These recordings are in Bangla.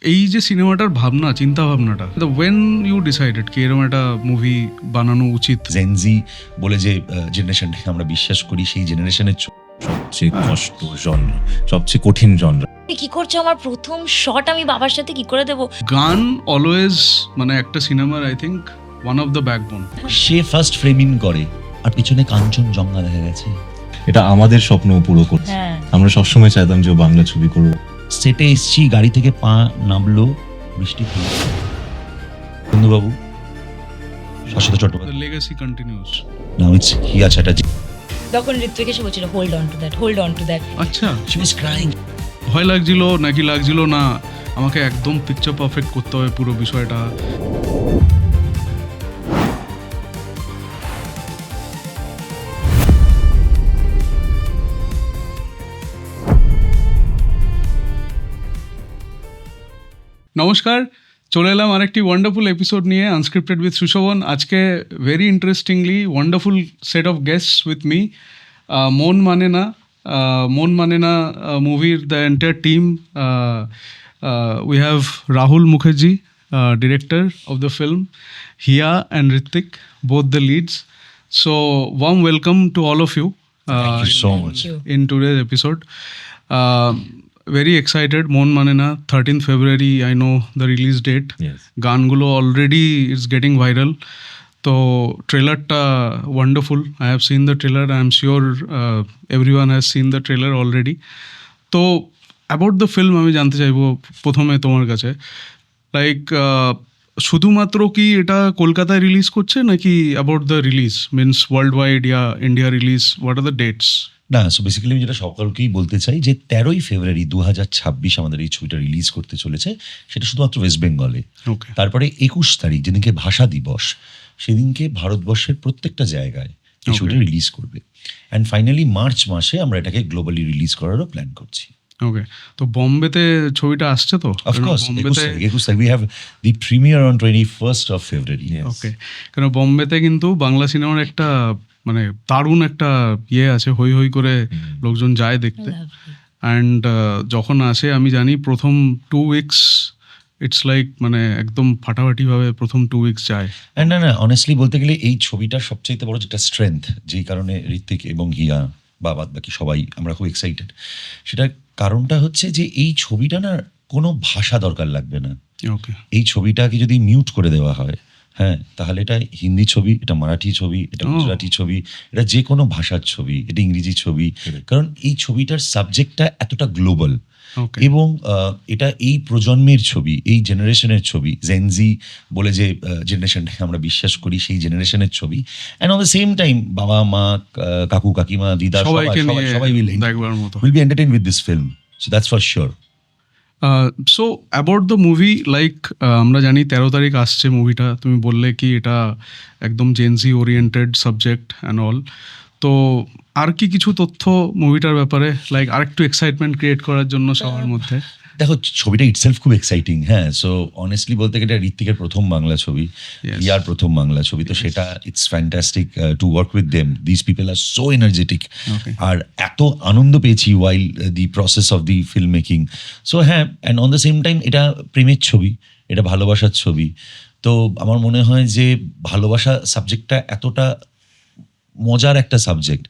এই যে সিনেমাটার ভাবনা, চিন্তা ভাবনাটা, ওয়েন ইউ ডিসাইডেড কি এরকম একটা মুভি বানানো উচিত? জেনজি বলে যে জেনারেশনটাকে আমরা বিশ্বাস করি, সেই জেনারেশনের সবচেয়ে কষ্ট জনরা, সবচেয়ে কঠিন জনরা। কি করছো? আমার প্রথম শট আমি বাবার সাথে কি করে দেবো? গান অলওয়েজ মানে একটা সিনেমার I think one of the backbone. Say first frame in করে আর পিছনে কাঞ্চনজঙ্ঘা দেখা গেছে। এটা আমাদের স্বপ্ন পুরো করছে। হ্যাঁ, আমরা সবসময় চাইতাম যে ও বাংলা ছবি করবো। সেটে এসছি, গাড়ি থেকে পা নামলো, বৃষ্টি পড়লো। বন্ধুবাবু Saswata the Chattopadhyay, legacy continues. Now it's Hiya Chatterjee. তখন ঋত্বিক এসে বলছিল hold on to that, hold on to that. আচ্ছা, শি ওয়াজ ক্রাইং। ভয় লাগছিল নাকি লাগছিল না আমাকে একদম পিকচার পারফেক্ট করতে হবে পুরো বিষয়টা? নমস্কার, চলে এলাম আরেকটি ওয়ান্ডারফুল এপিসোড নিয়ে আনস্ক্রিপ্টেড উইথ সুশোভন। আজকে very interestingly wonderful set of guests with me. মন মানে না মুভির the entire team. We have Rahul Mukherjee, director of the film, Hiya and Hrithik, both the leads. So warm welcome to all of you. Thank you so much. Thank you. In today's episode. Very excited. Mon Manena, 13th February, I know the release date. Yes. গানগুলো already is getting viral. তো ট্রেলারটা wonderful. I have seen the trailer. I am sure everyone has seen the trailer already. তো অ্যাবাউট দ্য ফিল্ম আমি জানতে চাইবো প্রথমে তোমার কাছে, লাইক শুধুমাত্র কি এটা কলকাতায় রিলিজ করছে নাকি about the release means world wide yeah India release? What are the dates? না, সো বেসিক্যালি আমি যেটা সকলকেই বলতে চাই যে 13ই ফেব্রুয়ারি 2026 আমাদের এই ছবিটা রিলিজ করতে চলেছে। সেটা শুধুমাত্র ওয়েস্ট বেঙ্গলে। ওকে, তারপরে 21 তারিখ যেদিনকে ভাষা দিবস, সেদিনকে ভারতবর্ষের প্রত্যেকটা জায়গায় এই Okay. ছবিটা রিলিজ করবে। অ্যান্ড ফাইনালি মার্চ মাসে আমরা এটাকে গ্লোবালি রিলিজ করারও প্ল্যান করছি। ওকে। তো বোম্বেতে ছবিটা আসছে তো? অফকোর্স বোম্বেতে, 21 তারিখ we have the premier on 21st of February. ওকে, কেন বোম্বেতে কিন্তু বাংলা সিনেমার একটা মানে দারুণ একটা ইয়ে আছে, হই হই করে লোকজন যায় দেখতে। অ্যান্ড যখন আসে আমি জানি প্রথম 2 weeks ইটস লাইক মানে একদম ফাটাফাটিভাবে প্রথম 2 weeks যায়। And না অনেস্টলি বলতে গেলে এই ছবিটার সবচাইতে বড় যেটা স্ট্রেংথ, যেই কারণে ঋত্বিক এবং হিয়া বা বাদ বাকি সবাই আমরা খুব এক্সাইটেড, সেটার কারণটা হচ্ছে যে এই ছবিটা না কোনো ভাষা দরকার লাগবে না। ওকে, এই ছবিটাকে যদি মিউট করে দেওয়া হয়, হ্যাঁ, তাহলে এটা হিন্দি ছবি, এটা মারাঠি ছবি, এটা গুজরাটি ছবি, এটা যে কোনো ভাষার ছবি, এটা ইংরেজি ছবি। কারণ এই ছবিটার সাবজেক্টটা এতটা গ্লোবাল ওকে, এবং এটা এই প্রজন্মের ছবি, এই জেনারেশনের ছবি, জেনজি বলে যে জেনারেশনটাকে আমরা বিশ্বাস করি, সেই জেনারেশনের ছবি। And on the same time বাবা মা, কাকু কাকিমা, দিদা, সবাইকে নিয়ে সবাই দেখবার মতো। Will be entertained with this film, so that's for sure. So about the movie, like আমরা জানি 13 তারিখ আসছে মুভিটা। তুমি বললে কি এটা একদম Gen Z oriented subject and all. তো আর কি কিছু তথ্য মুভিটার ব্যাপারে, লাইক আরেকটু এক্সাইটমেন্ট ক্রিয়েট করার জন্য সবার মধ্যে? দেখো, ছবিটা ইটসেলফ খুব এক্সাইটিং। হ্যাঁ, সো অনেস্টলি বলতে গেলে ঋত্বিকের প্রথম বাংলা ছবি, Yes. ইয়ার প্রথম বাংলা ছবি, তো সেটা it's fantastic to work with them. This people are so energetic. Okay. আর এত আনন্দ পেয়েছি while the process of the film making. So হ্যাঁ, and on the same time এটা প্রেমের ছবি, এটা ভালোবাসার ছবি। তো আমার মনে হয় যে ভালোবাসা সাবজেক্টটা এতটা মজার একটা সাবজেক্ট,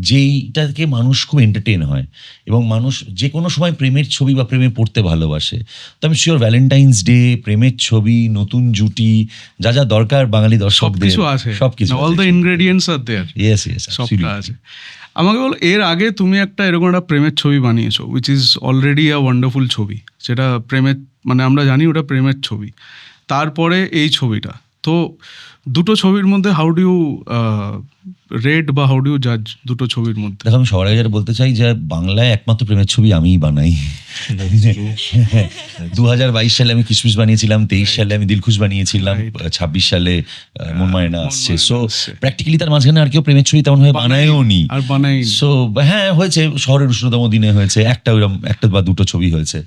যেইটাকে মানুষ খুব এন্টারটেন হয় এবং মানুষ যে কোনো সময় প্রেমের ছবি বা প্রেমে পড়তে ভালোবাসে। তো আমি শিওর ভ্যালেন্টাইন্স ডে, প্রেমের ছবি, নতুন জুটি, যা যা দরকার বাঙালি দর্শকদের, সবকিছু আছে, সবকিছু, all the ingredients are there, yes yes, সবটা আছে। আমাকে বলো, এর আগে তুমি একটা এরকম একটা প্রেমের ছবি বানিয়েছো which is already a wonderful ছবি, যেটা প্রেমের মানে আমরা জানি ওটা প্রেমের ছবি। তারপরে এই ছবিটা, তো দুটো ছবির মধ্যে হাউ ডু ইউ রেট বা হাউ ডু ইউ জাজ দুটো ছবির মধ্যে? দেখো, আমি সবার আগে যেটা বলতে চাই যে বাংলায় একমাত্র প্রেমের ছবি আমিই বানাই। 2022 সালে আমি কিসমিস বানিয়েছিলাম, 23 সালে আমি দিলখুশ বানিয়েছিলাম, 26 সালে মন মানে না আসছে। সো প্র্যাকটিক্যালি তার মাঝখানে আর কেউ প্রেমের ছবি তেমন ভাবে বানায়ও নি। আর বানাই সো হ্যাঁ, হয়েছে শহরের উষ্ণতম দিনে হয়েছে একটা, ওইরকম একটা বা দুটো ছবি হয়েছে।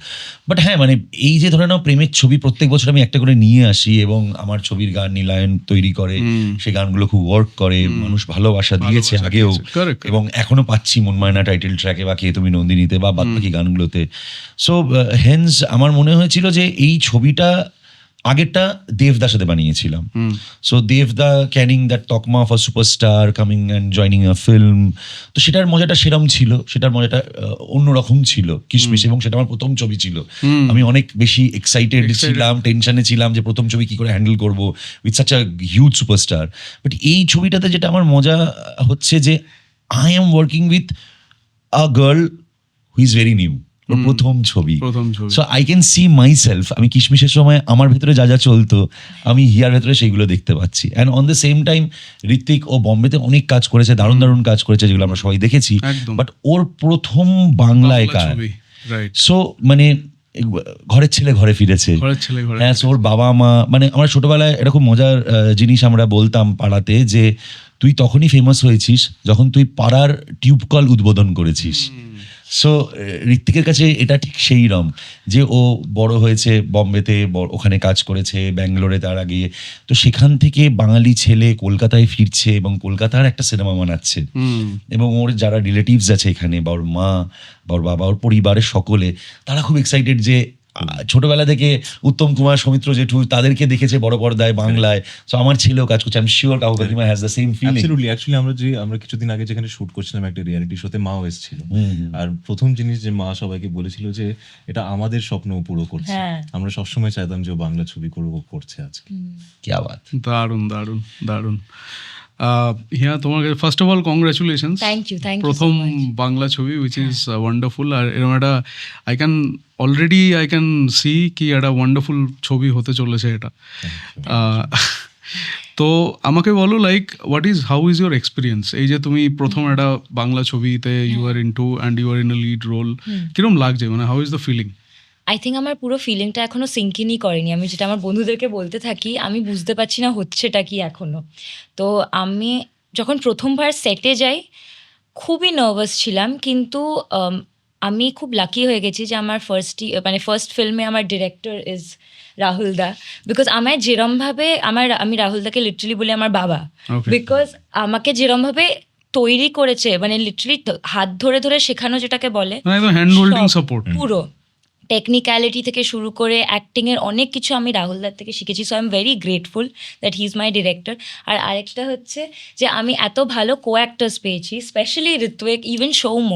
বাট হ্যাঁ, মানে এই যে ধরে নাও প্রেমের ছবি প্রত্যেক বছর আমি একটা করে নিয়ে আসি এবং আমার ছবির গান নীলায়ন তৈরি করে, সেই গানগুলো খুব ওয়ার্ক করে, মানুষ ভালোবাসা দিয়েছে ভালোবাসা আগেও, দিয়েছে, correct, এবং এখনো পাচ্ছি মনমায়না টাইটেল ট্র্যাকে বা কে তুমি নন্দিনীতে বা বাদবাকি গানগুলোতে। সো হেন্স আমার মনে হয়েছিল যে এই ছবিটা আগেরটা দেবদার সাথে বানিয়েছিলাম। সো দেবদা ক্যারিং দ্যাট তকমা of a superstar coming and joining a film, তো সেটার মজাটা সেরম ছিল, সেটার মজাটা অন্যরকম ছিল কিশমিশ, এবং সেটা আমার প্রথম ছবি ছিল। আমি অনেক বেশি এক্সাইটেড ছিলাম, টেনশনে ছিলাম যে প্রথম ছবি কি করে হ্যান্ডেল করবো with such a huge superstar. But এই ছবিটাতে যেটা আমার মজা হচ্ছে যে I am working with a girl who is very new, প্রথম ছবি। So I can see my self, আমি কিশমিশের সময় আমার ভেতরে যা যা চলতো আমি হিয়ার ভেতরে সেইগুলো দেখতে পাচ্ছি। And on the same time Ritwik ও বম্বেতে অনেক কাজ করেছে, দারুণ দারুণ কাজ করেছে যেগুলো আমরা সবাই দেখেছি, বাট ওর প্রথম বাংলায় কাজ। সো মানে ঘরের ছেলে ঘরে ফিরেছে। হ্যাঁ, ওর বাবা মা, মানে আমরা ছোটবেলায় এরকম মজার জিনিস আমরা বলতাম পাড়াতে যে তুই তখনই ফেমাস হয়েছিস যখন তুই পাড়ার টিউব কল উদ্বোধন করেছিস। সো ঋত্বিকের কাছে এটা ঠিক সেই রকম যে ও বড় হয়েছে বম্বেতে, ওখানে কাজ করেছে, ব্যাঙ্গালোরে তার আগে, তো সেখান থেকে বাঙালি ছেলে কলকাতায় ফিরছে এবং কলকাতার একটা সিনেমা বানাচ্ছে, এবং ওর যারা রিলেটিভস আছে এখানে, বা ওর মা বা ওর বাবা, ওর পরিবারের সকলে তারা খুব এক্সাইটেড যে ছোটবেলা থেকে উত্তম কুমার, সৌমিত্র জেঠু তাদেরকে দেখেছে বড় পর্দায় বাংলায়। সো আমার ছেলেও কাজ করছে, আই এম শিওর কাকু কাকিমা has the same feeling. Actually আমরা কিছুদিন আগে যেখানে শুট করছিলাম একটা রিয়ালিটি শোতে, মাও এসেছিল, আর প্রথম জিনিস যে মা সবাইকে বলেছিল যে এটা আমাদের স্বপ্ন পুরো করছে, আমরা সবসময় চাইতাম যে ও বাংলা ছবি করছে আজকে। কি বাত, দারুণ দারুণ দারুণ। হিয়া, তোমার কাছে first of all congratulations, thank you প্রথম বাংলা ছবি উইচ ইজ ওয়ান্ডারফুল। আর এরকম একটা আই ক্যান সি কি একটা ওয়ান্ডারফুল ছবি হতে চলেছে এটা। তো আমাকে বলো, like how is your experience? এই যে তুমি প্রথম একটা বাংলা ছবিতে you are into and you are in a lead role, কিরকম লাগছে, মানে how is the feeling? I think আমার পুরো ফিলিংটা এখনো সিঙ্কিনই করেনি। আমি যেটা আমার বন্ধুদেরকে বলতে থাকি, আমি বুঝতে পারছি না হচ্ছেটা কি এখনো। তো আমি যখন প্রথমবার সেটে যাই খুবই নার্ভাস ছিলাম, কিন্তু আমি খুব লাকি হয়ে গেছি যে আমার ফার্স্ট ফিল্মে আমার director is Rahul da. Because আমায় যেরমভাবে আমি রাহুল দাকে লিটারালি বলি আমার বাবা, বিকজ আমাকে যেরমভাবে তৈরি করেছে, মানে লিটারালি হাত ধরে ধরে শেখানো যেটাকে বলে, হ্যান্ড হোল্ডিং সাপোর্ট, পুরো টেকনিক্যালিটি থেকে শুরু করে অ্যাক্টিংয়ের অনেক কিছু আমি রাহুলদার থেকে শিখেছি। So I am very grateful that he is my director. আর আরেকটা হচ্ছে যে আমি এত ভালো কো অ্যাক্টার্স পেয়েছি, specially Ritwik, even Soumya,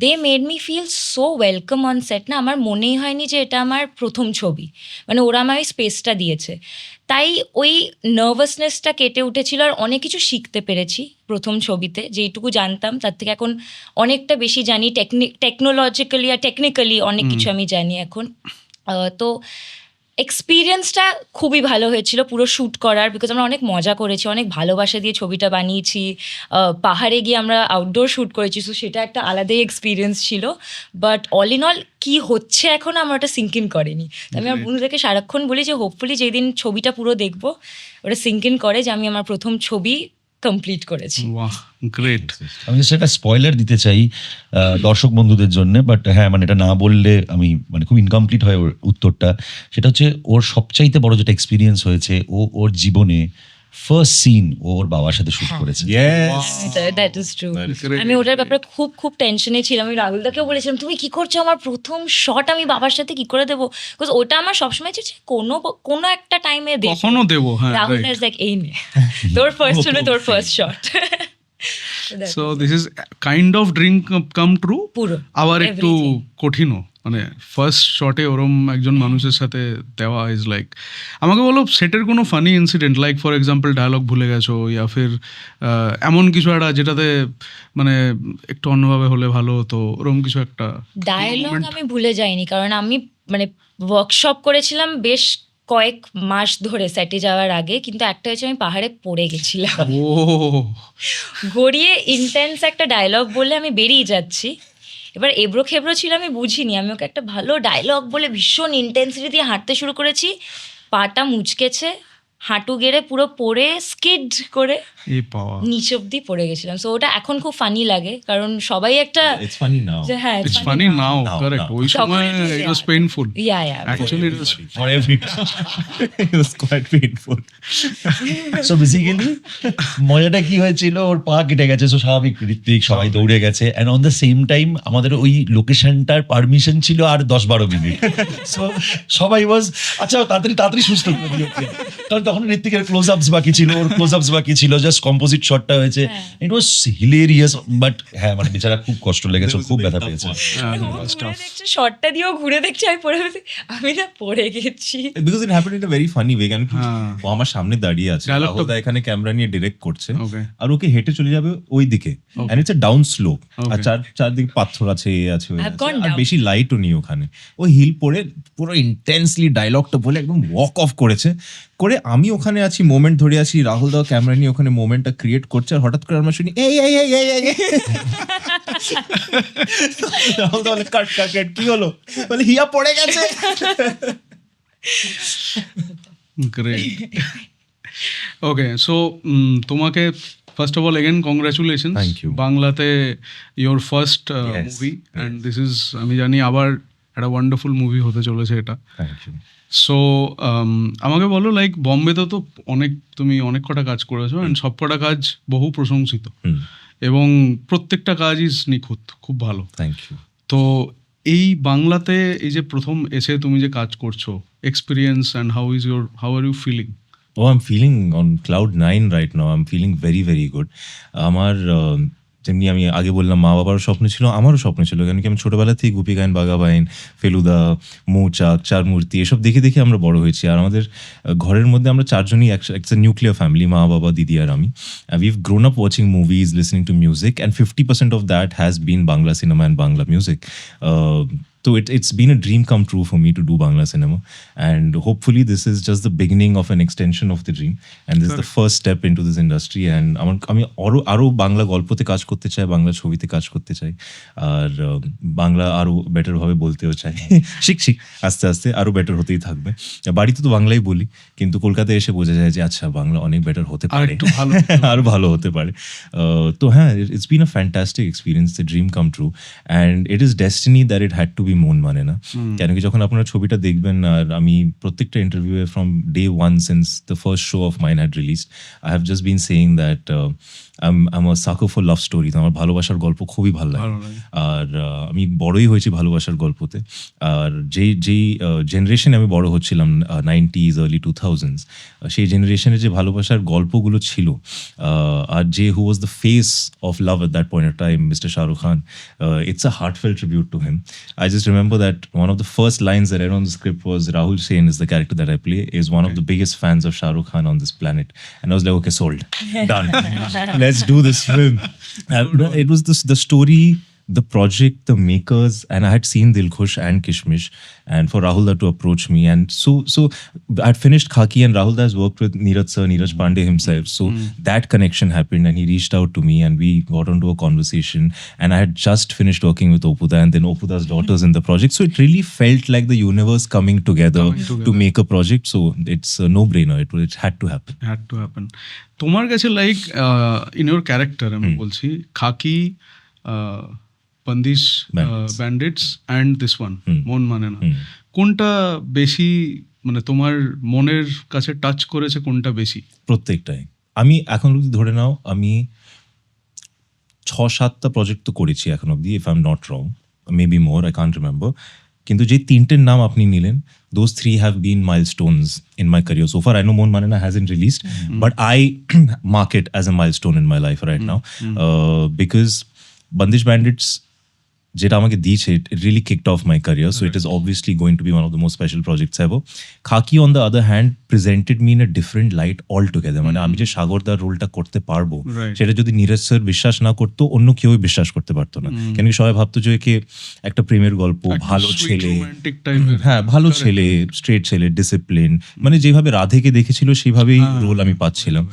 they made me feel so welcome on set. না, আমার মনেই হয়নি যে এটা আমার প্রথম ছবি, মানে ওরা আমায় ওই স্পেসটা দিয়েছে, তাই ওই নার্ভাসনেসটা কেটে উঠেছিল। আর অনেক কিছু শিখতে পেরেছি প্রথম ছবিতে, যেইটুকু জানতাম তার থেকে এখন অনেকটা বেশি জানি, টেকনোলজিক্যালি আর টেকনিক্যালি অনেক কিছু আমি জানি এখন। তো এক্সপিরিয়েন্সটা খুবই ভালো হয়েছিল পুরো শ্যুট করার, বিকজ আমরা অনেক মজা করেছি, অনেক ভালোবাসা দিয়ে ছবিটা বানিয়েছি। পাহাড়ে গিয়ে আমরা আউটডোর শ্যুট করেছি, সো সেটা একটা আলাদাই এক্সপিরিয়েন্স ছিল। বাট অল ইন অল কী হচ্ছে এখন আমার ওটা সিঙ্ক ইন করেনি। আমি আমার বন্ধুদেরকে সারাক্ষণ বলি যে হোপফুলি যেদিন ছবিটা পুরো দেখবো ওটা সিঙ্ক ইন করে যে আমি আমার প্রথম ছবি কমপ্লিট করেছি। গ্রেট। আমি জাস্ট একটা স্পয়লার দিতে চাই দর্শক বন্ধুদের জন্য, বাট হ্যাঁ মানে এটা না বললে আমি মানে খুব ইনকমপ্লিট হয় ওর উত্তরটা। সেটা হচ্ছে ওর সবচাইতে বড় যেটা এক্সপিরিয়েন্স হয়েছে, ওর জীবনে ফার্স্ট সিন ওর বাবার সাথে শুট করেছে। That is true. আমি ওটার ব্যাপারে খুব খুব টেনশনে ছিলাম। আমি রাহুলদাকেও বলেছিলাম তুমি কি করছো, আমার প্রথম শট আমি বাবার সাথে কি করে দেবো, বিকজ ওটা আমার সবসময় চাইছে কোনো একটা টাইমে কখনো দেবো। রাহুল ইজ লাইক এই নে তোর ফার্স্ট হলো তোর first shot. So this is kind of dream come true, পুরো আবার একটু কঠিনও, মানে ফার্স্ট শটে ওরম একজন মানুষের সাথে দেওয়া ইজ লাইক। আমাকে বলো, সেটের কোনো funny incident, like for example dialogue ভুলে গেছো, ইয়া ফির এমন কিছু একটা যেটাতে মানে একটু অন্যভাবে হলে ভালো হতো, ওরম কিছু একটা? ডায়লগ আমি ভুলে যাইনি, কারণ আমি মানে ওয়ার্কশপ করেছিলাম বেশ কয়েক মাস ধরে সেটে যাওয়ার আগে, কিন্তু একটা হচ্ছে আমি পাহাড়ে পড়ে গেছিলাম, গড়িয়ে ইন্টেন্স একটা ডায়লগ বলে আমি বেরিয়ে যাচ্ছি, এবার এবড়ো খেবড়ো ছিল, আমি বুঝিনি, আমি ওকে একটা ভালো ডায়লগ বলে ভীষণ ইন্টেন্সিটি দিয়ে হাঁটতে শুরু করেছি, পাটা মুচকেছে, হাঁটু গেড়ে পুরো পড়ে স্কিড করে এই পাওয়া নিচ অব্দি পড়ে গেছিলাম। সো ওটা এখন খুব ফানি লাগে, কারণ সবাই একটা ইটস ফানি নাও। যে হ্যাঁ it's funny now, Now, correct. now. ওই সময় তখন it it was, was yeah. Painful yeah actually. For every It was quite painful. So basically মজাটা কি হয়েছিল, ওর পা কেটে গেছে, সো স্বাভাবিক ঋত্বিক সবাই দৌড়ে গেছে, and on the same time আমাদের ওই লোকেশনটার পারমিশন ছিল আর 10-12 মিনিট। সো সবাই ওয়াজ আচ্ছা তাড়াতাড়ি সুস্থ করে দিও, কারণ তখন ঋত্বিকের ক্লোজ আপস বাকি ছিল, ওর ক্লোজ আপস বাকি ছিল, জাস্ট কম্পোজিট শটটা হয়েছে। ইট ওয়াজ হিলেরিয়াস, বাট হ্যাঁ মানে বেচারা খুব কষ্ট লেগেছে, খুব ব্যথা পেয়েছে। দেখছে শর্টটা দিয়েও ঘুরে দেখছে আমি পড়ে গেছি, আমি না পড়ে গেছি। Because it happened in a very funny way. কেন কি হ্যাঁ। ও আমার সামনে দাঁড়িয়ে আছে, Dialogue রাহুল দা এখানে ক্যামেরা নিয়ে ডিরেক্ট করছে, ওকে আর ওকে হেঁটে চলে যাবে ওই দিকে, and it's a down slope, আর চারদিকে পাথর আছে, এ আছে, ওই I've আছে, gone আর down. বেশি লাইটও নেই ওখানে। ও হিল পরে পুরো ইন্টেন্সলি ডায়লগটা বলে একদম ওয়াক অফ করেছে, করে আমি ওখানে আছি, মোমেন্ট ধরে আছি, রাহুল দা ক্যামেরা নিয়ে ওখানে মোমেন্টটা ক্রিয়েট করছে, আর হঠাৎ করে আমরা শুনি এই এই এই এই এই রাহুল দা বলে কাট কাট কাট, কি হলো? বলে হিয়া পড়ে গেছে। গ্রেট। ওকে, সো তোমাকে first of all again congratulation. Thank you. বাংলাতে your first Yes, movie, and this is, আমি জানি আবার একটা ওয়ান্ডারফুল মুভি হতে চলেছে এটা। Thank you. সো আমাকে বলো, লাইক বম্বেতে তো তুমি অনেক কটা কাজ করেছো, অ্যান্ড সব কটা কাজ বহু প্রশংসিত, এবং প্রত্যেকটা কাজ ইজ নিখুঁত, খুব ভালো। Thank you. তো এই বাংলাতে এই যে প্রথম এসে তুমি যে কাজ করছো, experience and how are you feeling? Oh, I'm feeling on cloud 9 right now. I'm feeling very, very good. আমার যেমনি আমি আগে বললাম মা বাবারও স্বপ্ন ছিল, আমারও স্বপ্ন ছিল, কেন কি আমি ছোটোবেলা থেকে গুপি গাইন, বাঘা বাইন, ফেলুদা, মৌচাক, চার মূর্তি এসব দেখে দেখে আমরা বড় হয়েছি। আর আমাদের ঘরের মধ্যে আমরা চারজনই একটা নিউক্লিয়ার ফ্যামিলি, মা বাবা, দিদি আর আমি। We've grown up watching movies, listening to music, and 50% of that has been Bangla cinema and Bangla music. So it's been a dream come true for me to do Bangla cinema, and hopefully this is just the beginning of an extension of the dream, and this is the first step into this industry. And আমি আরো বাংলা গল্পতে কাজ করতে চাই, বাংলা ছবিতে কাজ করতে চাই, আর বাংলা আরো বেটার ভাবে বলতেও চাই। শিখছি আস্তে আস্তে, আরো বেটার হতেই থাকবে। বাড়িতে তো বাংলাই বলি, কিন্তু কলকাতায় এসে বোঝা যায় যে আচ্ছা বাংলা অনেক বেটার হতে পারে, আরো ভালো হতে পারে। তো হ্যাঁ, it's been a fantastic experience, the dream come true, and it is destiny that it had to be মন মানে না। কেন কি যখন আপনারা ছবিটা দেখবেন, আর আমি প্রত্যেকটা ইন্টারভিউয়ে from day one since the first show of mine had released, I have just been saying that I'm a sucker for love stories. আমার ভালোবাসার গল্প খুবই ভালো লাগে, আর আমি বড়ই হয়েছি ভালোবাসার গল্পতে। আর যেই জেনারেশনে আমি বড় হচ্ছিলাম, 90s, early 2000s, সেই জেনারেশনে যে ভালোবাসার গল্পগুলো ছিল, আর যে who was the face of love at that point of time, mister Shahrukh Khan, it's a heartfelt tribute to him. I just remember that one of the first lines that I read on the script was Rahul Sen is the character that I play, is one of the biggest fans of Shahrukh Khan on this planet, and I was like, okay, sold, done. Let's do this film. It was the story, the project, the makers, and I had seen Dilkhush and Kishmish, and for Rahul to approach me, and so I'd finished Khaki, and Rahul has worked with Neeraj Pandey himself, so that connection happened, and he reached out to me, and we got onto a conversation, and I had just finished working with Opuda, and then Opuda's daughters in the project, so it really felt like the universe coming together to make a project, so it's a no-brainer. It had to happen. তোমার কাছে লাইক ইন ইউর ক্যারেক্টার, আমি বলছি খাকি, বন্দিশ ব্যান্ডিটস অ্যান্ড দিস ওয়ান মন মানে না, কোনটা বেশি মানে তোমার মনের কাছে টাচ করেছে, কোনটা বেশি? প্রত্যেকটাই। আমি এখন অব্দি ধরে নাও আমি 6-7টা প্রজেক্ট তো করেছি এখন অব্দি, if I am not wrong, maybe more, I can't remember. কিন্তু যে তিনটের নাম আপনি নিলেন, those three have been milestones in my career so far. I know Mon Manena hasn't released, but I mark it as a milestone in my life right now, because Bandish Bandits যেটা আমাকে দিয়েছে, it really kicked off my career, so it is obviously going to be one of the most special projects ever. Khaki on the other hand presented me in a different light altogether. মানে আমি যে সাগরদার রোলটা করতে পারবো, সেটা যদি নীরজ স্যার বিশ্বাস না করতো, অন্য কেউ বিশ্বাস করতে পারতো না। কেন কি সবাই ভাবতো যে একে একটা প্রেমের গল্প, ভালো ছেলে, হ্যাঁ ভালো ছেলে, স্ট্রেট ছেলে, ডিসিপ্লিন, মানে যেভাবে রাধেকে দেখেছিল সেইভাবেই রোল আমি পাচ্ছিলাম।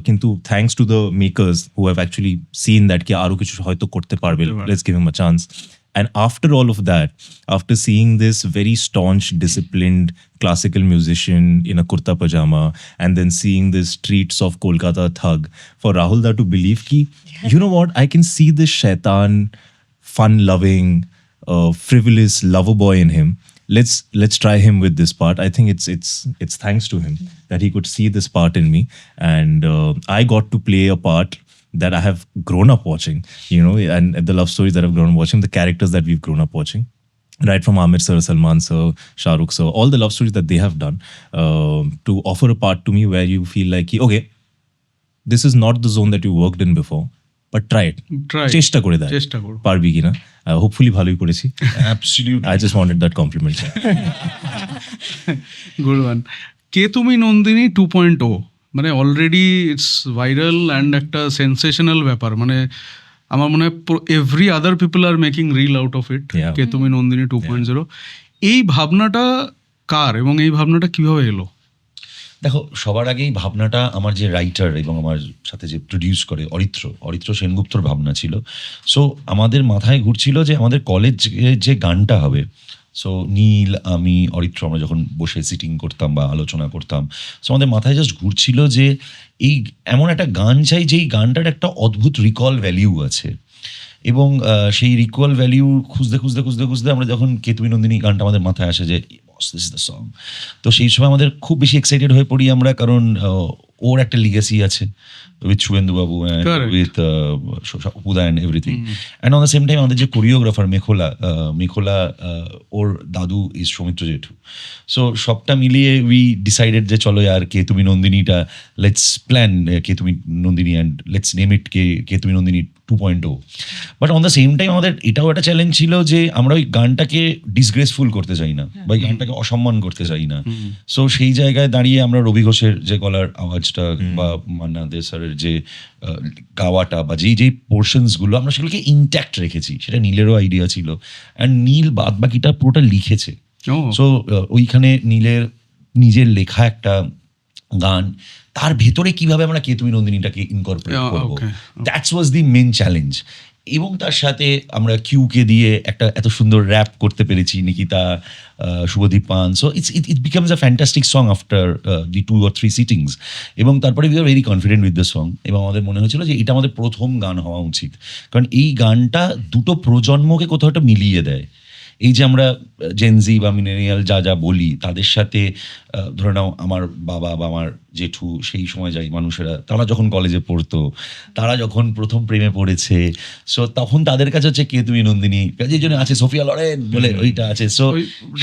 কিন্তু thanks to the makers who have actually scene that কি আরো কিছু হয়তো করতে পারবে, let's give him a chance, And after all of that, after seeing this very staunch, disciplined classical musician in a kurta pajama, and then seeing the streets of Kolkata thug, for Rahul Da to believe ki, you know what, I can see this shaitan, fun-loving, frivolous lover boy in him. Let's try him with this part. I think it's thanks to him that he could see this part in me, and I got to play a part that I have grown up watching, you know, and the love stories that I've grown up watching, the characters that we've grown up watching, right from Amir sir, Salman sir, Shah Rukh sir, all the love stories that they have done, to offer a part to me where you feel like, okay, this is not the zone that you worked in before, but try it. চেষ্টা করে দেখ, চেষ্টা করো। পারবি কিনা। হোপফুলি ভালোই করেছি। Absolutely. I just wanted that compliment. Good one. Ke Tumi Nandini 2.0 মানে অলরেডি ইটস ভাইরাল অ্যান্ড একটা সেন্সেশনাল ব্যাপার, মানে আমার মনে হয় every other people are making reel out of it. Yeah. Ke Tumi Nandini 2.0, এই ভাবনাটা কার এবং এই ভাবনাটা কিভাবে এলো? দেখো, সবার আগেই ভাবনাটা আমার যে রাইটার এবং আমার সাথে যে প্রডিউস করে অরিত্র সেনগুপ্তর ভাবনা ছিল। সো আমাদের মাথায় ঘুরছিল যে আমাদের কলেজে যে গানটা হবে, সো নীল, আমি, অরিত্র আমরা যখন বসে সিটিং করতাম বা আলোচনা করতাম, সো আমাদের মাথায় জাস্ট ঘুরছিল যে এই এমন একটা গান চাই যেই গানটার একটা অদ্ভুত রিকল ভ্যালিউ আছে। এবং সেই রিকল ভ্যালিউ খুঁজতে আমরা যখন কে তুমি নন্দিনী গানটা আমাদের মাথায় আসে যে দিস ইজ দ্য সং, তো সেই সময় আমাদের খুব বেশি এক্সাইটেড হয়ে পড়ি আমরা, কারণ ওর একটা লিগেসি আছে with Subhendu babu and with উদা and everything. And on the same time আমাদের যে কোরিওগ্রাফার মেখোলা, ওর দাদু ইজ সৌমিত্র জেঠু। সো সবটা মিলিয়ে উই ডিসাইডেড যে চলো আর কে তুমি নন্দিনীটা, let's plan Ke Tumi Nandini and let's name it Ke Tumi Nandini 2.0। But on the same time আমাদের এটাও একটা চ্যালেঞ্জ ছিল যে আমরা ওই গানটাকে ডিসগ্রেসফুল করতে চাই না বা ওই গানটাকে অসম্মান করতে চাই না। সো সেই জায়গায় দাঁড়িয়ে আমরা রবি ঘোষের যে গলার আওয়াজটা বা মান্না দে স্যারের যে গাওয়াটা বা যেই পোর্শনসগুলো আমরা সেগুলোকে ইনট্যাক্ট রেখেছি, সেটা নীলেরও আইডিয়া ছিল। অ্যান্ড নীল বাদ বাকিটা পুরোটা লিখেছে। সো ওইখানে নীলের নিজের লেখা একটা গান, তার ভেতরে কিভাবে আমরা কে তুমি নন্দিনীটাকে ইনকর্পোরেট করবো, that's was the main challenge. এবং তার সাথে আমরা কিউকে দিয়ে একটা এত সুন্দর র্যাপ করতে পেরেছি, নিকিতা, শুভদীপ পান। So it becomes a fantastic song after the 2 or 3 sittings. এবং তারপরে we are very confident with the song, এবং আমাদের মনে হয়েছিল যে এটা আমাদের প্রথম গান হওয়া উচিত, কারণ এই গানটা দুটো প্রজন্মকে কোথাও একটা মিলিয়ে দেয়। এই যে আমরা জেনজি বা মিলেনিয়াল যা বলি, তাদের সাথে ধরে নাও আমার বাবা বা আমার জেঠু সেই সময় যাই মানুষেরা, তারা যখন কলেজে পড়তো, তারা যখন প্রথম প্রেমে পড়েছে, সো তখন তাদের কাছে হচ্ছে কে তুমি নন্দিনী, যে জন্য আছে সোফিয়া লরেন বলে ওইটা আছে, সো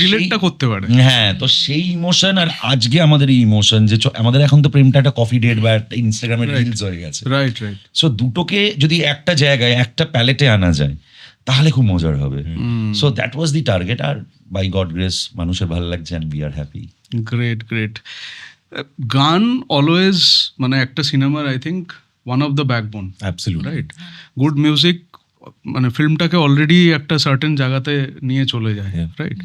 রিলেটটা করতে পারে। হ্যাঁ, তো সেই ইমোশন আর আজকে আমাদের এই ইমোশন যে আমাদের এখন তো প্রেমটা একটা কফি ডেট বা একটা ইনস্টাগ্রামের রিলস হয়ে গেছে। রাইট। সো দুটোকে যদি একটা জায়গায় একটা প্যালেটে আনা যায় তাহলে খুব মজার হবে। So that was the target, আর বাই গড গ্রেস মানুষের ভালো লাগছে and we are happy. Great. গান অলওয়েজ মানে একটা সিনেমার I think one of the backbone. Absolutely. Right. Good music মানে ফিল্মটাকে অলরেডি একটা সার্টেন জায়গাতে নিয়ে চলে যায়। রাইট।